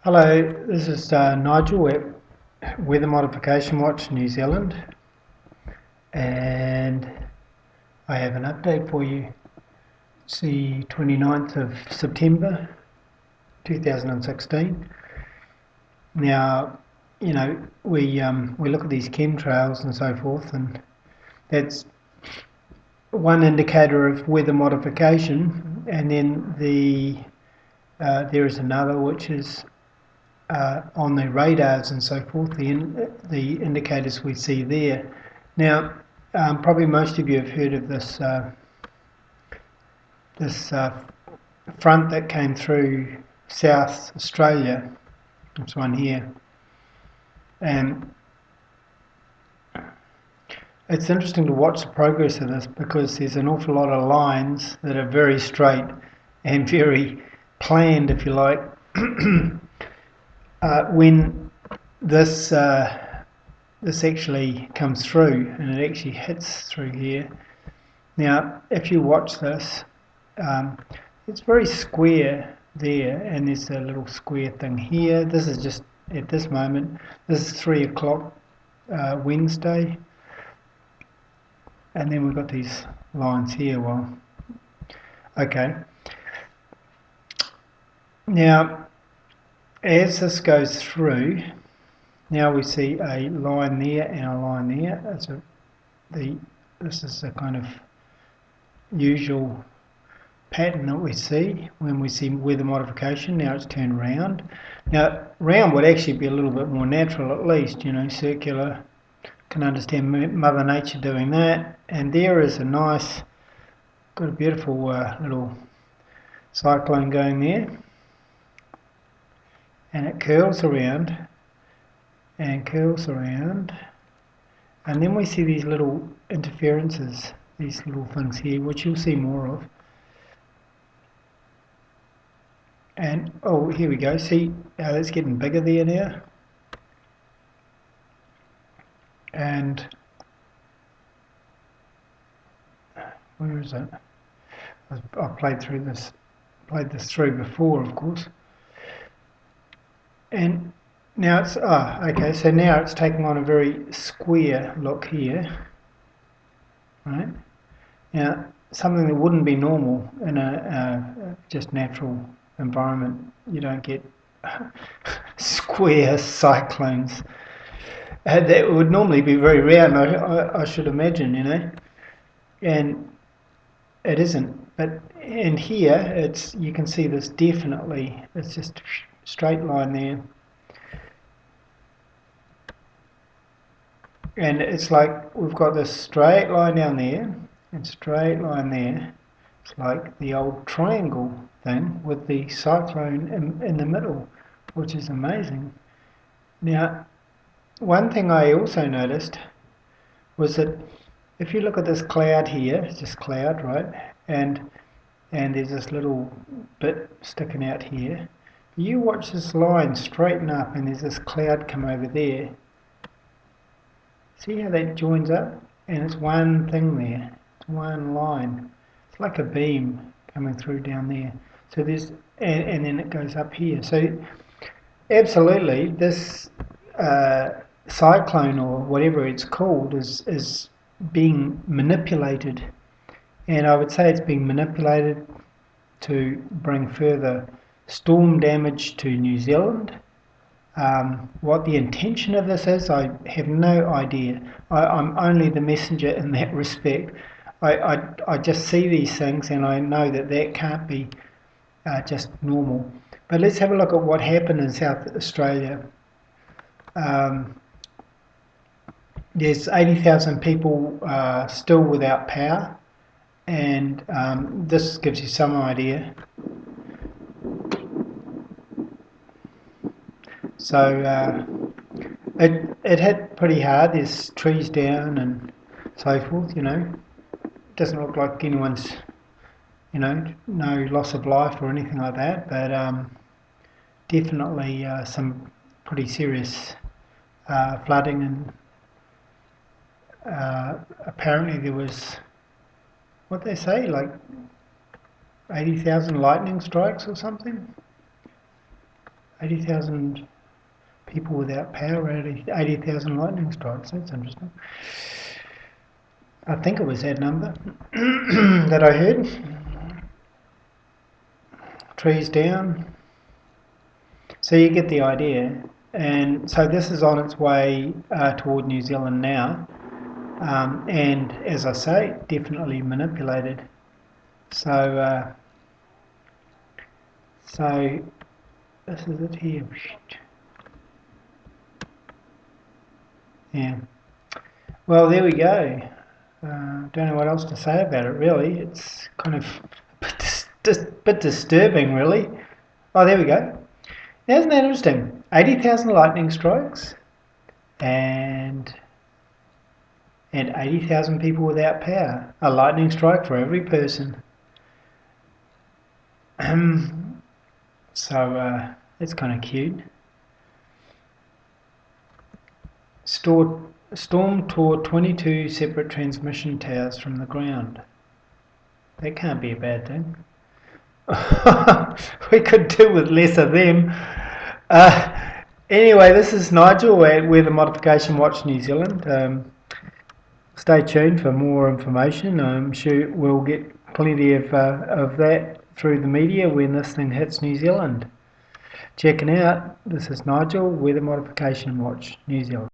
Hello, this is Nigel at Weather Modification Watch New Zealand, and I have an update for you. It's the 29th of September 2016. Now, you know, we look at these chemtrails and so forth, and that's one indicator of weather modification, and then there is another which is on the radars and so forth, the indicators we see there. Now, probably most of you have heard of this front that came through South Australia. This one here, and it's interesting to watch the progress of this because there's an awful lot of lines that are very straight and very planned, if you like. When this actually comes through, and it actually hits through here. Now, if you watch this, it's very square there, and there's a little square thing here. This is just at this moment. This is 3 o'clock Wednesday, and then we've got these lines here. Well, okay. Now, as this goes through, now we see a line there and a line there. This is a kind of usual pattern that we see when we see weather modification. Now it's turned round. Now, round would actually be a little bit more natural, at least, you know, circular. Can understand Mother Nature doing that. And there is a nice, got a beautiful little cyclone going there. And it curls around and curls around, and then we see these little interferences, these little things here, which you'll see more of. And oh, here we go. See how it's getting bigger there now. And where is it? I've played this through before, of course. And now it's, okay, so now it's taking on a very square look here, right? Now, something that wouldn't be normal in a just natural environment. You don't get square cyclones. That would normally be very round, I should imagine, you know, and it isn't. But in here, you can see this definitely. It's just straight line there, and it's like we've got this straight line down there and straight line there. It's like the old triangle thing with the cyclone in the middle, which is amazing. Now, one thing I also noticed was that if you look at this cloud here, it's just cloud, right? And there's this little bit sticking out here. You watch this line straighten up, and there's this cloud come over there. See how that joins up? And it's one thing there. It's one line. It's like a beam coming through down there. So there's, and then it goes up here. So absolutely, this cyclone, or whatever it's called, is being manipulated. And I would say it's being manipulated to bring further storm damage to New Zealand. What the intention of this is, I have no idea. I'm only the messenger in that respect. I just see these things, and I know that can't be just normal. But let's have a look at what happened in South Australia. There's 80,000 people still without power, and this gives you some idea. So it hit pretty hard. There's trees down and so forth, you know. It doesn't look like anyone's, you know, no loss of life or anything like that, but definitely some pretty serious flooding, and apparently there was, what they say, like 80,000 lightning strikes or something. 80,000 people without power, 80,000 lightning strikes. That's interesting. I think it was that number that I heard. Trees down. So you get the idea. And so this is on its way toward New Zealand now. And as I say, definitely manipulated. So this is it here. Yeah. Well, there we go. Don't know what else to say about it, really. It's kind of a bit disturbing, really. Oh, there we go. Now, isn't that interesting? 80,000 lightning strikes and 80,000 people without power. A lightning strike for every person. So that's kind of cute. Storm tore 22 separate transmission towers from the ground. That can't be a bad thing. We could do with less of them. Anyway, this is Nigel at Weather Modification Watch New Zealand. Stay tuned for more information. I'm sure we'll get plenty of that through the media when this thing hits New Zealand. Checking out. This is Nigel, Weather Modification Watch New Zealand.